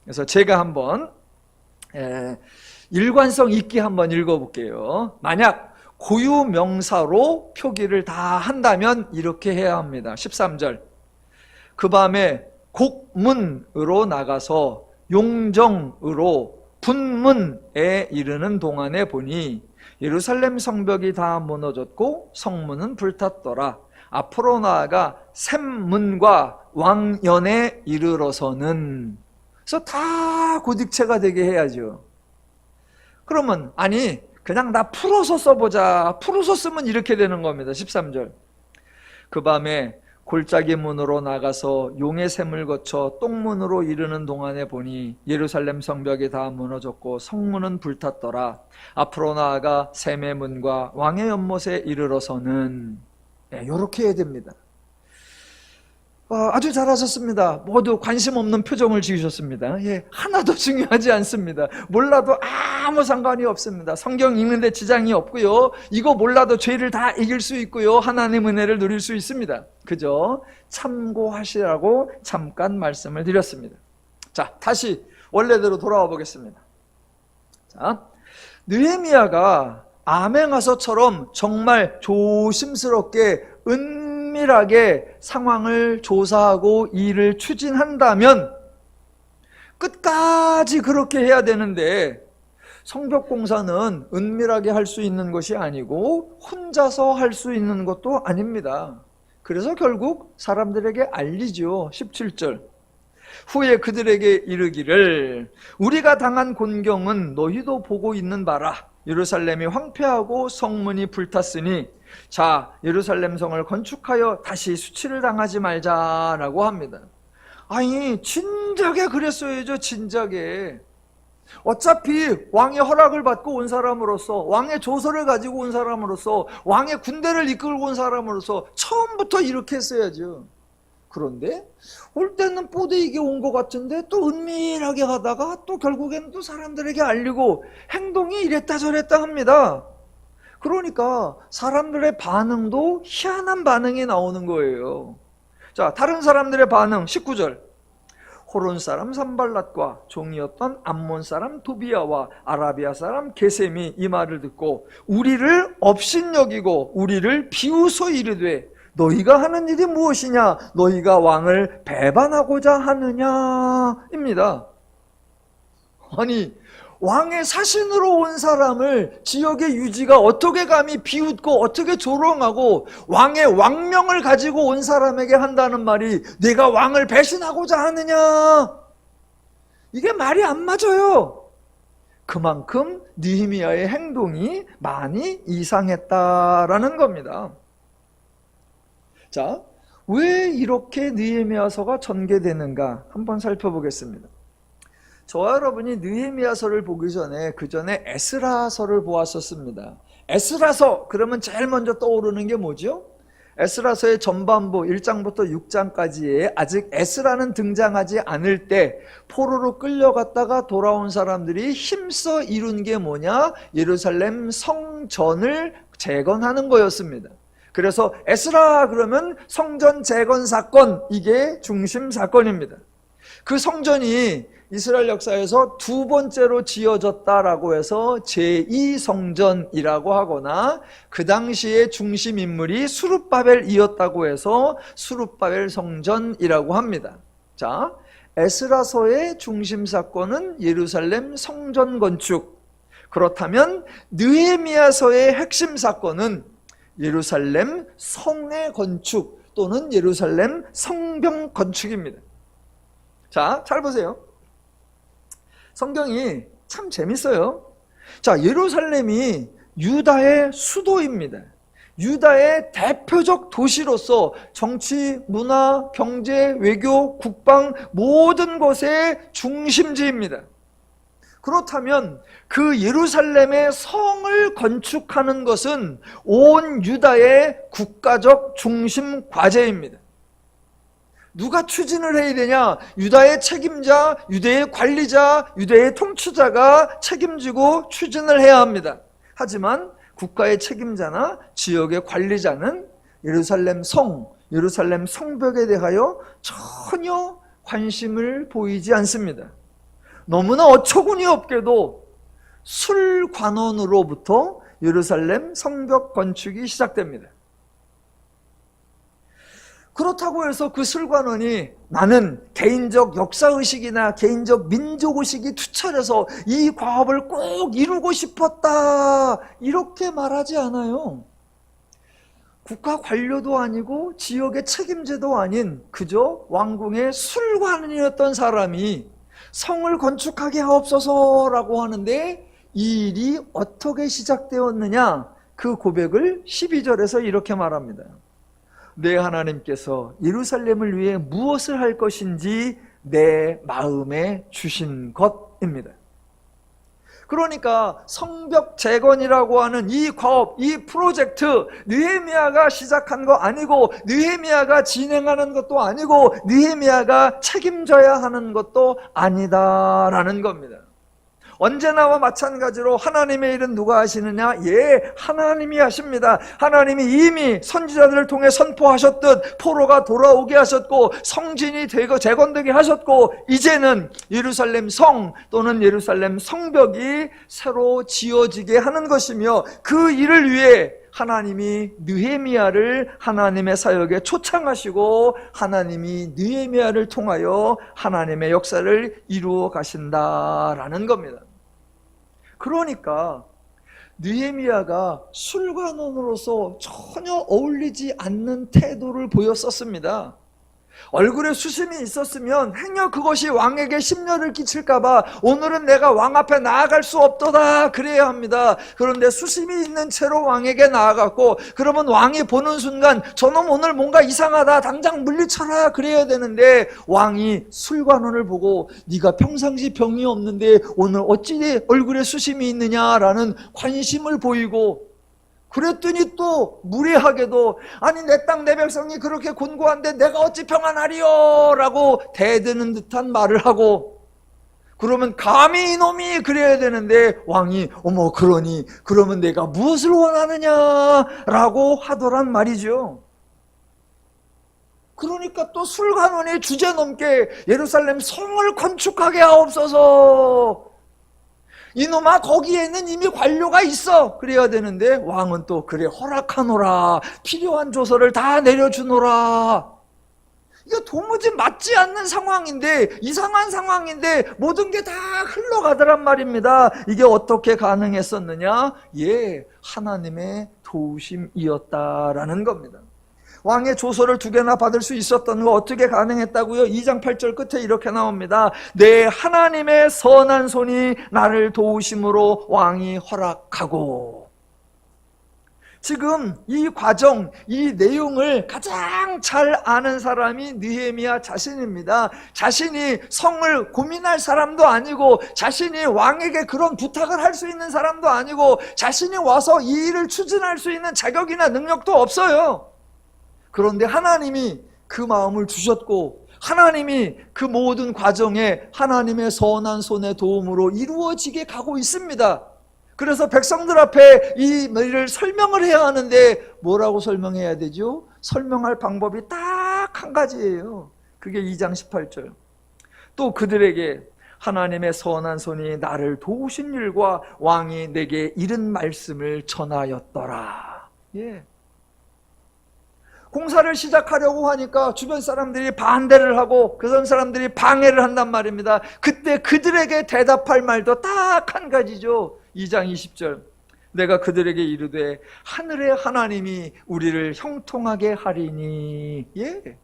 그래서 제가 한번 일관성 있게 한번 읽어볼게요. 만약 고유명사로 표기를 다 한다면 이렇게 해야 합니다. 13절. 그 밤에 곡문으로 나가서 용정으로 분문에 이르는 동안에 보니 예루살렘 성벽이 다 무너졌고 성문은 불탔더라. 앞으로 나아가 샘문과 왕연에 이르러서는. 그래서 다 고딕체가 되게 해야죠. 그러면 아니 그냥 나 풀어서 써보자. 풀어서 쓰면 이렇게 되는 겁니다. 13절. 그 밤에 골짜기 문으로 나가서 용의 샘을 거쳐 똥문으로 이르는 동안에 보니 예루살렘 성벽이 다 무너졌고 성문은 불탔더라. 앞으로 나아가 샘의 문과 왕의 연못에 이르러서는. 이렇게 해야 됩니다. 아주 잘하셨습니다. 모두 관심 없는 표정을 지으셨습니다. 하나도 중요하지 않습니다. 몰라도 아무 상관이 없습니다. 성경 읽는데 지장이 없고요. 이거 몰라도 죄를 다 이길 수 있고요. 하나님의 은혜를 누릴 수 있습니다. 그죠? 참고하시라고 잠깐 말씀을 드렸습니다. 자, 다시 원래대로 돌아와 보겠습니다. 자, 느헤미야가 암행하서처럼 정말 조심스럽게 은밀하게 상황을 조사하고 일을 추진한다면 끝까지 그렇게 해야 되는데 성벽 공사는 은밀하게 할 수 있는 것이 아니고 혼자서 할 수 있는 것도 아닙니다. 그래서 결국 사람들에게 알리죠. 17절. 후에 그들에게 이르기를 우리가 당한 곤경은 너희도 보고 있는 바라. 예루살렘이 황폐하고 성문이 불탔으니 자, 예루살렘 성을 건축하여 다시 수치를 당하지 말자라고 합니다. 아니, 진작에 그랬어야죠. 진작에. 어차피 왕의 허락을 받고 온 사람으로서, 왕의 조서를 가지고 온 사람으로서, 왕의 군대를 이끌고 온 사람으로서 처음부터 이렇게 했어야죠. 그런데 올 때는 뽀대이게 온 것 같은데 또 은밀하게 하다가 또 결국에는 또 사람들에게 알리고 행동이 이랬다 저랬다 합니다. 그러니까 사람들의 반응도 희한한 반응이 나오는 거예요. 자, 다른 사람들의 반응 19절. 호론 사람 산발랏과 종이었던 암몬 사람 도비아와 아라비아 사람 게셈이 이 말을 듣고 우리를 업신여기고 우리를 비웃어 이르되 너희가 하는 일이 무엇이냐? 너희가 왕을 배반하고자 하느냐입니다. 아니, 왕의 사신으로 온 사람을 지역의 유지가 어떻게 감히 비웃고 어떻게 조롱하고 왕의 왕명을 가지고 온 사람에게 한다는 말이 내가 왕을 배신하고자 하느냐? 이게 말이 안 맞아요. 그만큼 느헤미야의 행동이 많이 이상했다라는 겁니다. 자, 왜 이렇게 느헤미야서가 전개되는가 한번 살펴보겠습니다. 저와 여러분이 느헤미야서를 보기 전에 그 전에 에스라서를 보았었습니다. 에스라서 그러면 제일 먼저 떠오르는 게 뭐죠? 에스라서의 전반부 1장부터 6장까지에 아직 에스라는 등장하지 않을 때 포로로 끌려갔다가 돌아온 사람들이 힘써 이룬 게 뭐냐? 예루살렘 성전을 재건하는 거였습니다. 그래서 에스라 그러면 성전 재건 사건, 이게 중심 사건입니다. 그 성전이 이스라엘 역사에서 두 번째로 지어졌다라고 해서 제2성전이라고 하거나 그 당시의 중심 인물이 스룹바벨이었다고 해서 스룹바벨 성전이라고 합니다. 자, 에스라서의 중심 사건은 예루살렘 성전 건축. 그렇다면 느헤미야서의 핵심 사건은 예루살렘 성의 건축 또는 예루살렘 성벽 건축입니다. 자, 잘 보세요. 성경이 참 재밌어요. 자, 예루살렘이 유다의 수도입니다. 유다의 대표적 도시로서 정치, 문화, 경제, 외교, 국방 모든 것의 중심지입니다. 그렇다면 그 예루살렘의 성을 건축하는 것은 온 유다의 국가적 중심 과제입니다. 누가 추진을 해야 되냐? 유다의 책임자, 유대의 관리자, 유대의 통치자가 책임지고 추진을 해야 합니다. 하지만 국가의 책임자나 지역의 관리자는 예루살렘 성, 예루살렘 성벽에 대하여 전혀 관심을 보이지 않습니다. 너무나 어처구니 없게도 술관원으로부터 예루살렘 성벽 건축이 시작됩니다. 그렇다고 해서 그 술관원이 나는 개인적 역사의식이나 개인적 민족의식이 투철해서 이 과업을 꼭 이루고 싶었다 이렇게 말하지 않아요. 국가 관료도 아니고 지역의 책임자도 아닌 그저 왕궁의 술관원이었던 사람이 성을 건축하게 하옵소서라고 하는데 이 일이 어떻게 시작되었느냐? 그 고백을 12절에서 이렇게 말합니다. 내 하나님께서 예루살렘을 위해 무엇을 할 것인지 내 마음에 주신 것입니다. 그러니까 성벽 재건이라고 하는 이 과업, 이 프로젝트 느헤미야가 시작한 거 아니고 느헤미야가 진행하는 것도 아니고 느헤미야가 책임져야 하는 것도 아니다라는 겁니다. 언제나와 마찬가지로 하나님의 일은 누가 하시느냐? 예, 하나님이 하십니다. 하나님이 이미 선지자들을 통해 선포하셨듯 포로가 돌아오게 하셨고 성진이 되고 재건되게 하셨고 이제는 예루살렘 성 또는 예루살렘 성벽이 새로 지어지게 하는 것이며 그 일을 위해 하나님이 느헤미야를 하나님의 사역에 초청하시고 하나님이 느헤미야를 통하여 하나님의 역사를 이루어 가신다라는 겁니다. 그러니까 느헤미야가 술관원으로서 전혀 어울리지 않는 태도를 보였었습니다. 얼굴에 수심이 있었으면 행여 그것이 왕에게 심려를 끼칠까봐 오늘은 내가 왕 앞에 나아갈 수 없도다 그래야 합니다. 그런데 수심이 있는 채로 왕에게 나아갔고 그러면 왕이 보는 순간 저놈 오늘 뭔가 이상하다 당장 물리쳐라 그래야 되는데 왕이 술관원을 보고 네가 평상시 병이 없는데 오늘 어찌 얼굴에 수심이 있느냐라는 관심을 보이고 그랬더니 또 무례하게도 아니 내 땅 내 백성이 그렇게 곤고한데 내가 어찌 평안하리요 라고 대드는 듯한 말을 하고 그러면 감히 이놈이 그래야 되는데 왕이 어머 그러니 그러면 내가 무엇을 원하느냐라고 하더란 말이죠. 그러니까 또 술관원이 주제넘게 예루살렘 성을 건축하게 하옵소서. 이놈아 거기에는 이미 관료가 있어 그래야 되는데 왕은 또 그래 허락하노라 필요한 조서를 다 내려주노라. 이거 도무지 맞지 않는 상황인데 이상한 상황인데 모든 게 다 흘러가더란 말입니다. 이게 어떻게 가능했었느냐? 예, 하나님의 도우심이었다라는 겁니다. 왕의 조서를 2개나 받을 수 있었던 거 어떻게 가능했다고요? 2장 8절 끝에 이렇게 나옵니다. 내 하나님의 선한 손이 나를 도우심으로 왕이 허락하고. 지금 이 과정, 이 내용을 가장 잘 아는 사람이 느헤미야 자신입니다. 자신이 성을 고민할 사람도 아니고 자신이 왕에게 그런 부탁을 할 수 있는 사람도 아니고 자신이 와서 이 일을 추진할 수 있는 자격이나 능력도 없어요. 그런데 하나님이 그 마음을 주셨고 하나님이 그 모든 과정에 하나님의 선한 손의 도움으로 이루어지게 가고 있습니다. 그래서 백성들 앞에 이 일을 설명을 해야 하는데 뭐라고 설명해야 되죠? 설명할 방법이 딱 한 가지예요. 그게 2장 18절. 또 그들에게 하나님의 선한 손이 나를 도우신 일과 왕이 내게 이른 말씀을 전하였더라. 예. 공사를 시작하려고 하니까 주변 사람들이 반대를 하고 그 사람들이 방해를 한단 말입니다. 그때 그들에게 대답할 말도 딱 한 가지죠. 2장 20절. 내가 그들에게 이르되 하늘의 하나님이 우리를 형통하게 하리니. 예.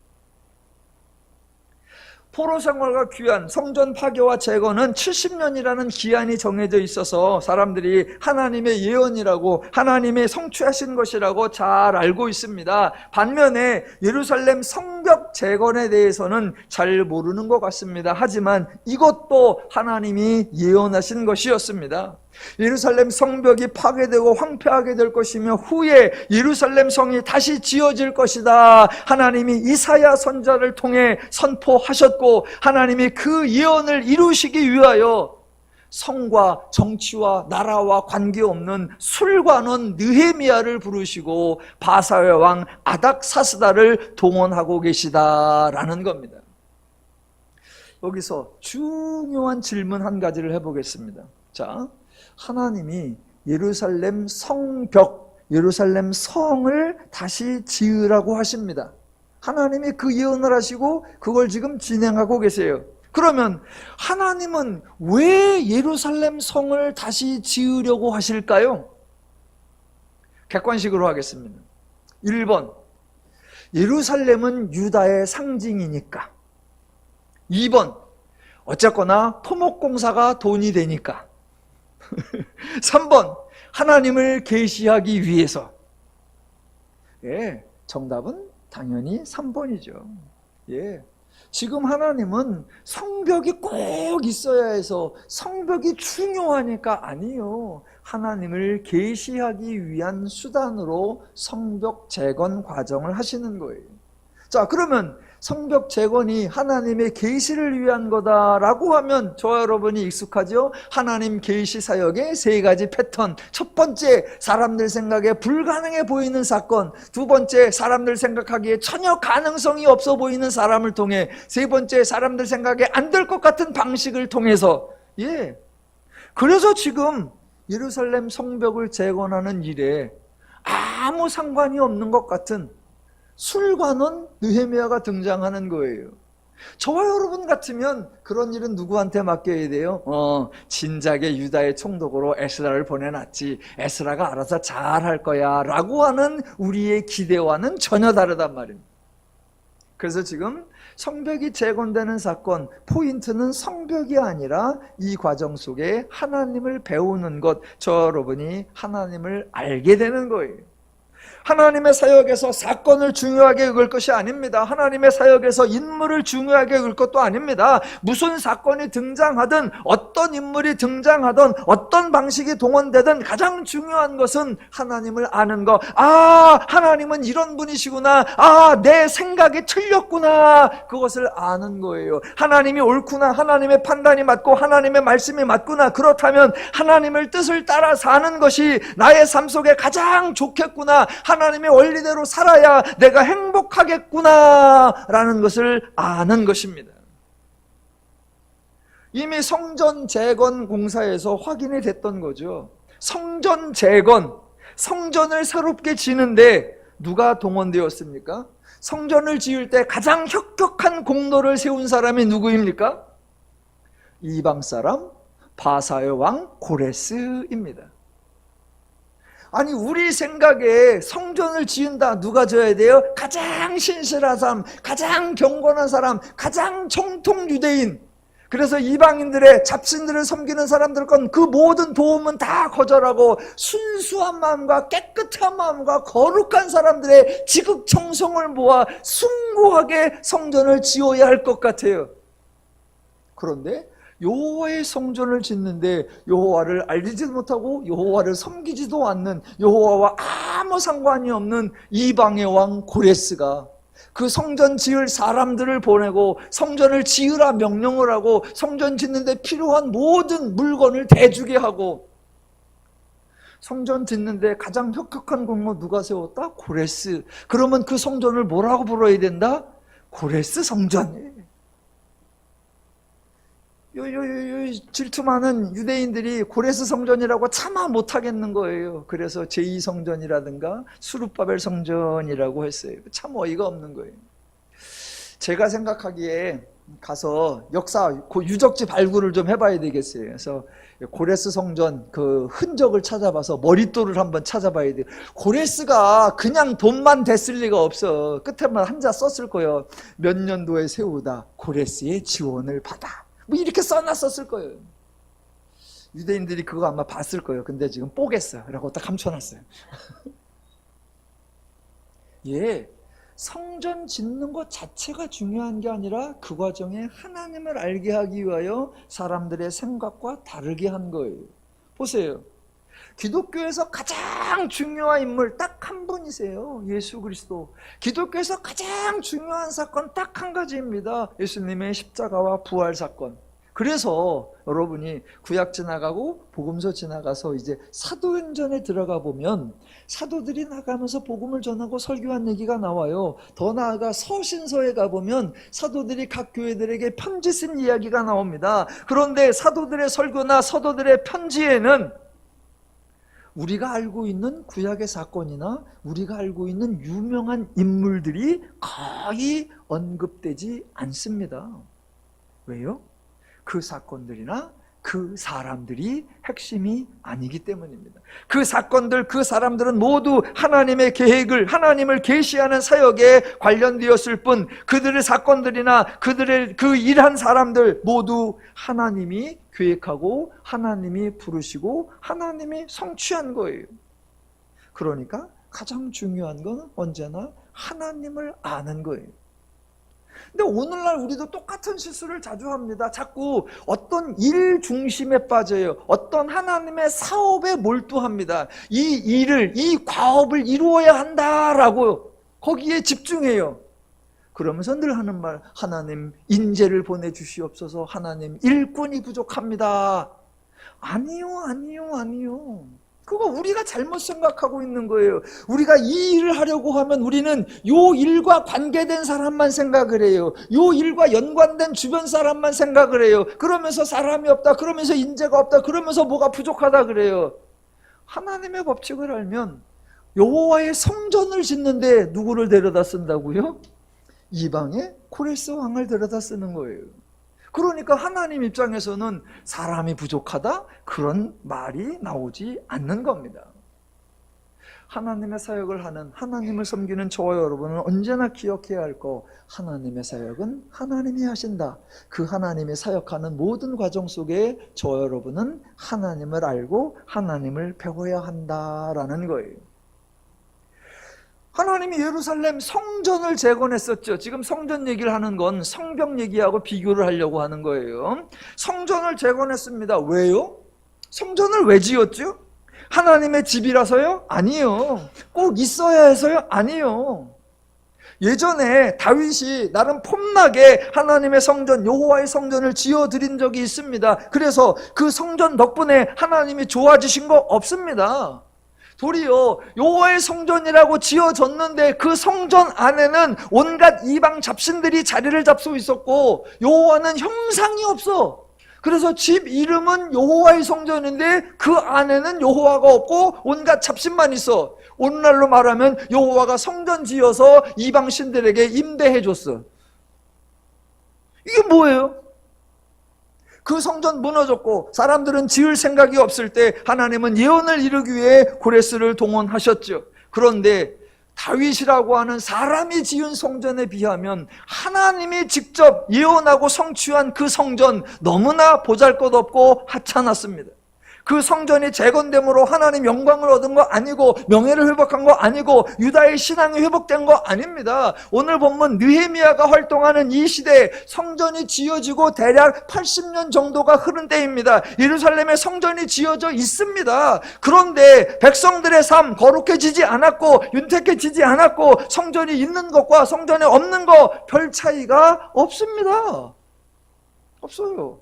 포로 생활과 귀환, 성전 파괴와 재건은 70년이라는 기한이 정해져 있어서 사람들이 하나님의 예언이라고, 하나님의 성취하신 것이라고 잘 알고 있습니다. 반면에 예루살렘 성벽 재건에 대해서는 잘 모르는 것 같습니다. 하지만 이것도 하나님이 예언하신 것이었습니다. 예루살렘 성벽이 파괴되고 황폐하게 될 것이며 후에 예루살렘 성이 다시 지어질 것이다. 하나님이 이사야 선지자를 통해 선포하셨고 하나님이 그 예언을 이루시기 위하여 성과 정치와 나라와 관계없는 술관원 느헤미야를 부르시고 바사의 왕 아닥사스다를 동원하고 계시다라는 겁니다. 여기서 중요한 질문 한 가지를 해보겠습니다. 자, 하나님이 예루살렘 성벽, 예루살렘 성을 다시 지으라고 하십니다. 하나님이 그 예언을 하시고 그걸 지금 진행하고 계세요. 그러면 하나님은 왜 예루살렘 성을 다시 지으려고 하실까요? 객관식으로 하겠습니다. 1번, 예루살렘은 유다의 상징이니까. 2번, 어쨌거나 토목공사가 돈이 되니까. 3번, 하나님을 계시하기 위해서. 예, 정답은 당연히 3번이죠. 예. 지금 하나님은 성벽이 꼭 있어야 해서 성벽이 중요하니까 아니요. 하나님을 계시하기 위한 수단으로 성벽 재건 과정을 하시는 거예요. 자, 그러면 성벽 재건이 하나님의 계시를 위한 거다라고 하면 저와 여러분이 익숙하죠? 하나님 계시 사역의 세 가지 패턴. 첫 번째, 사람들 생각에 불가능해 보이는 사건. 두 번째, 사람들 생각하기에 전혀 가능성이 없어 보이는 사람을 통해. 세 번째, 사람들 생각에 안 될 것 같은 방식을 통해서. 예. 그래서 지금 예루살렘 성벽을 재건하는 일에 아무 상관이 없는 것 같은 술관원 느헤미야가 등장하는 거예요. 저와 여러분 같으면 그런 일은 누구한테 맡겨야 돼요? 진작에 유다의 총독으로 에스라를 보내놨지, 에스라가 알아서 잘할 거야 라고 하는 우리의 기대와는 전혀 다르단 말입니다. 그래서 지금 성벽이 재건되는 사건, 포인트는 성벽이 아니라 이 과정 속에 하나님을 배우는 것, 저 여러분이 하나님을 알게 되는 거예요. 하나님의 사역에서 사건을 중요하게 여길 것이 아닙니다. 하나님의 사역에서 인물을 중요하게 여길 것도 아닙니다. 무슨 사건이 등장하든 어떤 인물이 등장하든 어떤 방식이 동원되든 가장 중요한 것은 하나님을 아는 것. 아, 하나님은 이런 분이시구나. 아, 내 생각이 틀렸구나. 그것을 아는 거예요. 하나님이 옳구나. 하나님의 판단이 맞고 하나님의 말씀이 맞구나. 그렇다면 하나님의 뜻을 따라 사는 것이 나의 삶 속에 가장 좋겠구나. 하나님의 원리대로 살아야 내가 행복하겠구나 라는 것을 아는 것입니다. 이미 성전 재건 공사에서 확인이 됐던 거죠. 성전 재건, 성전을 새롭게 지는데 누가 동원되었습니까? 성전을 지을 때 가장 혁혁한 공로를 세운 사람이 누구입니까? 이방 사람 바사의 왕 고레스입니다. 아니, 우리 생각에 성전을 지은다, 누가 져야 돼요? 가장 신실한 사람, 가장 경건한 사람, 가장 정통 유대인. 그래서 이방인들의 잡신들을 섬기는 사람들 건 그 모든 도움은 다 거절하고 순수한 마음과 깨끗한 마음과 거룩한 사람들의 지극정성을 모아 숭고하게 성전을 지어야 할 것 같아요. 그런데 여호와의 성전을 짓는데 여호와를 알리지도 못하고 여호와를 섬기지도 않는, 여호와와 아무 상관이 없는 이방의 왕 고레스가 그 성전 지을 사람들을 보내고 성전을 지으라 명령을 하고 성전 짓는데 필요한 모든 물건을 대주게 하고, 성전 짓는데 가장 혁혁한 공로 누가 세웠다? 고레스. 그러면 그 성전을 뭐라고 불러야 된다? 고레스 성전. 질투 많은 유대인들이 고레스 성전이라고 참아 못하겠는 거예요. 그래서 제2성전이라든가 수룹바벨 성전이라고 했어요. 참 어이가 없는 거예요. 제가 생각하기에 가서 역사 유적지 발굴을 좀 해봐야 되겠어요. 그래서 고레스 성전 그 흔적을 찾아봐서 머릿돌을 한번 찾아봐야 돼요. 고레스가 그냥 돈만 됐을 리가 없어. 끝에만 한자 썼을 거예요. 몇 년도에 세우다 고레스의 지원을 받아, 뭐 이렇게 써놨었을 거예요. 유대인들이 그거 아마 봤을 거예요. 근데 지금 뽀겠어요. 라고 딱 감춰놨어요. 예, 성전 짓는 것 자체가 중요한 게 아니라 그 과정에 하나님을 알게 하기 위하여 사람들의 생각과 다르게 한 거예요. 보세요. 기독교에서 가장 중요한 인물 딱 한 분이세요. 예수 그리스도. 기독교에서 가장 중요한 사건 딱 한 가지입니다. 예수님의 십자가와 부활 사건. 그래서 여러분이 구약 지나가고 복음서 지나가서 이제 사도행전에 들어가 보면 사도들이 나가면서 복음을 전하고 설교한 얘기가 나와요. 더 나아가 서신서에 가보면 사도들이 각 교회들에게 편지 쓴 이야기가 나옵니다. 그런데 사도들의 설교나 사도들의 편지에는 우리가 알고 있는 구약의 사건이나 우리가 알고 있는 유명한 인물들이 거의 언급되지 않습니다. 왜요? 그 사건들이나 그 사람들이 핵심이 아니기 때문입니다. 그 사건들, 그 사람들은 모두 하나님의 계획을, 하나님을 계시하는 사역에 관련되었을 뿐 그들의 사건들이나 그들의 그 일한 사람들 모두 하나님이 계획하고 하나님이 부르시고 하나님이 성취한 거예요. 그러니까 가장 중요한 건 언제나 하나님을 아는 거예요. 근데 오늘날 우리도 똑같은 실수를 자주 합니다. 자꾸 어떤 일 중심에 빠져요. 어떤 하나님의 사업에 몰두합니다. 이 일을, 이 과업을 이루어야 한다라고 거기에 집중해요. 그러면서 늘 하는 말, 하나님 인재를 보내주시옵소서. 하나님 일꾼이 부족합니다. 아니요. 그거 우리가 잘못 생각하고 있는 거예요. 우리가 이 일을 하려고 하면 우리는 요 일과 관계된 사람만 생각을 해요. 요 일과 연관된 주변 사람만 생각을 해요. 그러면서 사람이 없다, 그러면서 인재가 없다, 그러면서 뭐가 부족하다 그래요. 하나님의 법칙을 알면 여호와의 성전을 짓는데 누구를 데려다 쓴다고요? 이방의 코레스 왕을 데려다 쓰는 거예요. 그러니까 하나님 입장에서는 사람이 부족하다? 그런 말이 나오지 않는 겁니다. 하나님의 사역을 하는, 하나님을 섬기는 저와 여러분은 언제나 기억해야 할 거, 하나님의 사역은 하나님이 하신다. 그 하나님이 사역하는 모든 과정 속에 저와 여러분은 하나님을 알고 하나님을 배워야 한다라는 거예요. 하나님이 예루살렘 성전을 재건했었죠. 지금 성전 얘기를 하는 건 성벽 얘기하고 비교를 하려고 하는 거예요. 성전을 재건했습니다. 왜요? 성전을 왜 지었죠? 하나님의 집이라서요? 아니요. 꼭 있어야 해서요? 아니요. 예전에 다윗이 나름 폼나게 하나님의 성전, 여호와의 성전을 지어드린 적이 있습니다. 그래서 그 성전 덕분에 하나님이 좋아지신 거 없습니다. 도리어 여호와의 성전이라고 지어졌는데 그 성전 안에는 온갖 이방 잡신들이 자리를 잡수고 있었고 여호와는 형상이 없어. 그래서 집 이름은 여호와의 성전인데 그 안에는 여호와가 없고 온갖 잡신만 있어. 오늘날로 말하면 여호와가 성전 지어서 이방 신들에게 임대해 줬어. 이게 뭐예요? 그 성전 무너졌고 사람들은 지을 생각이 없을 때 하나님은 예언을 이루기 위해 고레스를 동원하셨죠. 그런데 다윗이라고 하는 사람이 지은 성전에 비하면 하나님이 직접 예언하고 성취한 그 성전 너무나 보잘것없고 하찮았습니다. 그 성전이 재건됨으로 하나님 영광을 얻은 거 아니고 명예를 회복한 거 아니고 유다의 신앙이 회복된 거 아닙니다. 오늘 본문 느헤미야가 활동하는 이 시대에 성전이 지어지고 대략 80년 정도가 흐른 때입니다. 예루살렘에 성전이 지어져 있습니다. 그런데 백성들의 삶 거룩해지지 않았고 윤택해지지 않았고 성전이 있는 것과 성전에 없는 것 별 차이가 없습니다. 없어요.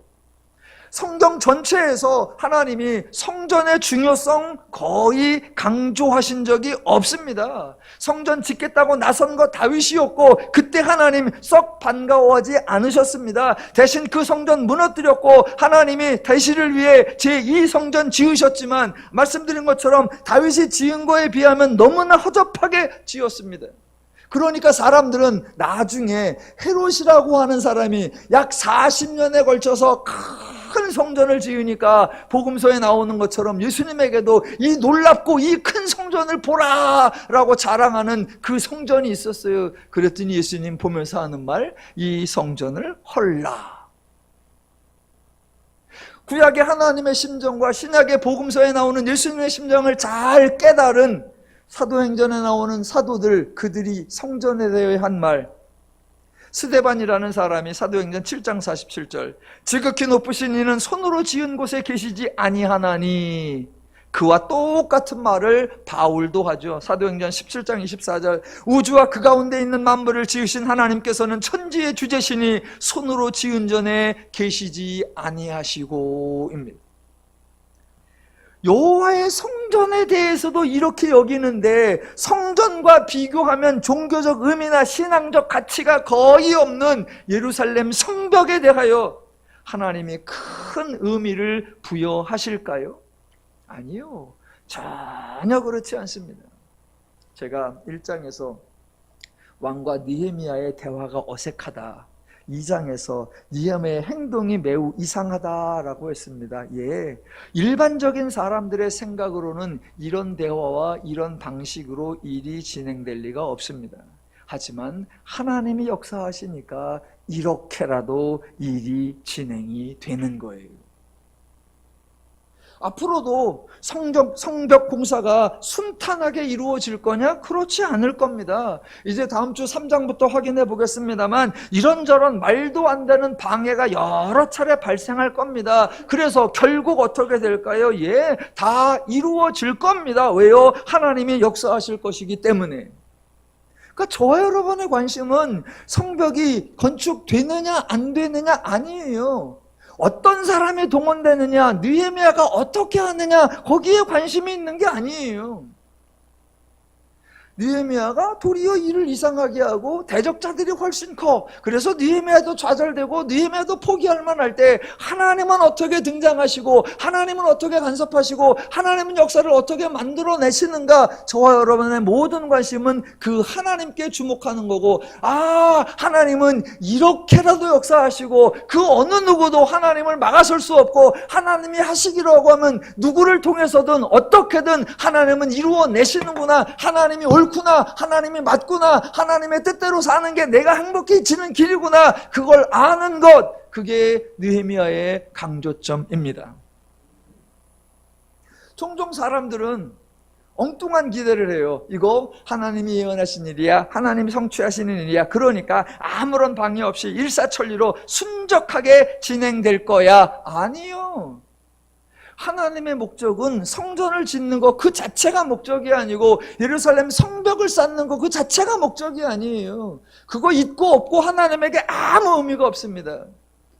성경 전체에서 하나님이 성전의 중요성 거의 강조하신 적이 없습니다. 성전 짓겠다고 나선 거 다윗이었고 그때 하나님 썩 반가워하지 않으셨습니다. 대신 그 성전 무너뜨렸고 하나님이 다윗을 위해 제2성전 지으셨지만 말씀드린 것처럼 다윗이 지은 거에 비하면 너무나 허접하게 지었습니다. 그러니까 사람들은 나중에 헤롯이라고 하는 사람이 약 40년에 걸쳐서 큰 성전을 지으니까 복음서에 나오는 것처럼 예수님에게도 이 놀랍고 이 큰 성전을 보라 라고 자랑하는 그 성전이 있었어요. 그랬더니 예수님 보면서 하는 말, 이 성전을 헐라. 구약의 하나님의 심정과 신약의 복음서에 나오는 예수님의 심정을 잘 깨달은 사도행전에 나오는 사도들, 그들이 성전에 대해 한 말, 스데반이라는 사람이 사도행전 7장 47절 지극히 높으신 이는 손으로 지은 곳에 계시지 아니하나니, 그와 똑같은 말을 바울도 하죠. 사도행전 17장 24절 우주와 그 가운데 있는 만물을 지으신 하나님께서는 천지의 주제시니 손으로 지은 전에 계시지 아니하시고입니다. 여호와의 성전에 대해서도 이렇게 여기는데 성전과 비교하면 종교적 의미나 신앙적 가치가 거의 없는 예루살렘 성벽에 대하여 하나님이 큰 의미를 부여하실까요? 아니요, 전혀 그렇지 않습니다. 제가 1장에서 왕과 느헤미야의 대화가 어색하다, 2장에서 느헤미야의 행동이 매우 이상하다라고 했습니다. 예, 일반적인 사람들의 생각으로는 이런 대화와 이런 방식으로 일이 진행될 리가 없습니다. 하지만 하나님이 역사하시니까 이렇게라도 일이 진행이 되는 거예요. 앞으로도 성벽 공사가 순탄하게 이루어질 거냐? 그렇지 않을 겁니다. 이제 다음 주 3장부터 확인해 보겠습니다만 이런저런 말도 안 되는 방해가 여러 차례 발생할 겁니다. 그래서 결국 어떻게 될까요? 예, 다 이루어질 겁니다. 왜요? 하나님이 역사하실 것이기 때문에. 그러니까 저와 여러분의 관심은 성벽이 건축되느냐 안 되느냐 아니에요. 어떤 사람이 동원되느냐, 느헤미야가 어떻게 하느냐, 거기에 관심이 있는 게 아니에요. 느헤미야가 도리어 일을 이상하게 하고 대적자들이 훨씬 커. 그래서 느헤미야도 좌절되고 느헤미야도 포기할 만할 때 하나님은 어떻게 등장하시고 하나님은 어떻게 간섭하시고 하나님은 역사를 어떻게 만들어내시는가, 저와 여러분의 모든 관심은 그 하나님께 주목하는 거고, 아, 하나님은 이렇게라도 역사하시고 그 어느 누구도 하나님을 막아설 수 없고 하나님이 하시기라고 하면 누구를 통해서든 어떻게든 하나님은 이루어내시는구나, 하나님이 옳구나, 하나님이 맞구나, 하나님의 뜻대로 사는 게 내가 행복해지는 길이구나, 그걸 아는 것, 그게 느헤미야의 강조점입니다. 종종 사람들은 엉뚱한 기대를 해요. 이거 하나님이 예언하신 일이야, 하나님이 성취하시는 일이야, 그러니까 아무런 방해 없이 일사천리로 순적하게 진행될 거야. 아니요, 하나님의 목적은 성전을 짓는 것 그 자체가 목적이 아니고 예루살렘 성벽을 쌓는 것 그 자체가 목적이 아니에요. 그거 있고 없고 하나님에게 아무 의미가 없습니다.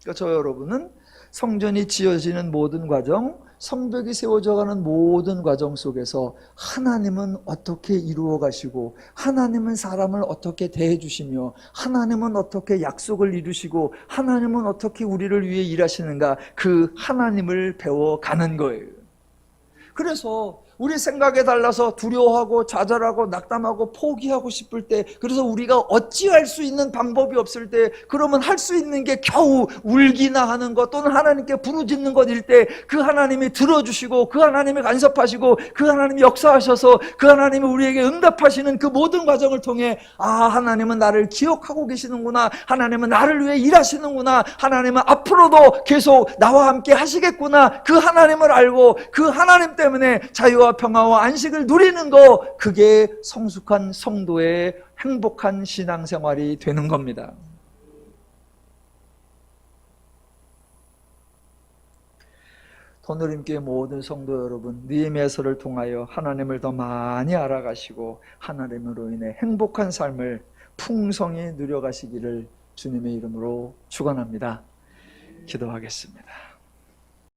그러니까 저 여러분은 성전이 지어지는 모든 과정, 성벽이 세워져가는 모든 과정 속에서 하나님은 어떻게 이루어 가시고 하나님은 사람을 어떻게 대해 주시며 하나님은 어떻게 약속을 이루시고 하나님은 어떻게 우리를 위해 일하시는가, 그 하나님을 배워가는 거예요. 그래서 우리 생각에 달라서 두려워하고 좌절하고 낙담하고 포기하고 싶을 때, 그래서 우리가 어찌할 수 있는 방법이 없을 때, 그러면 할 수 있는 게 겨우 울기나 하는 것 또는 하나님께 부르짖는 것일 때 그 하나님이 들어주시고 그 하나님이 간섭하시고 그 하나님이 역사하셔서 그 하나님이 우리에게 응답하시는 그 모든 과정을 통해, 아, 하나님은 나를 기억하고 계시는구나, 하나님은 나를 위해 일하시는구나, 하나님은 앞으로도 계속 나와 함께 하시겠구나, 그 하나님을 알고 그 하나님 때문에 자유와 평화와 안식을 누리는 거, 그게 성숙한 성도의 행복한 신앙생활이 되는 겁니다. 더누림교회 모든 성도 여러분, 느헤미야서를 통하여 하나님을 더 많이 알아가시고 하나님으로 인해 행복한 삶을 풍성히 누려가시기를 주님의 이름으로 축원합니다. 기도하겠습니다.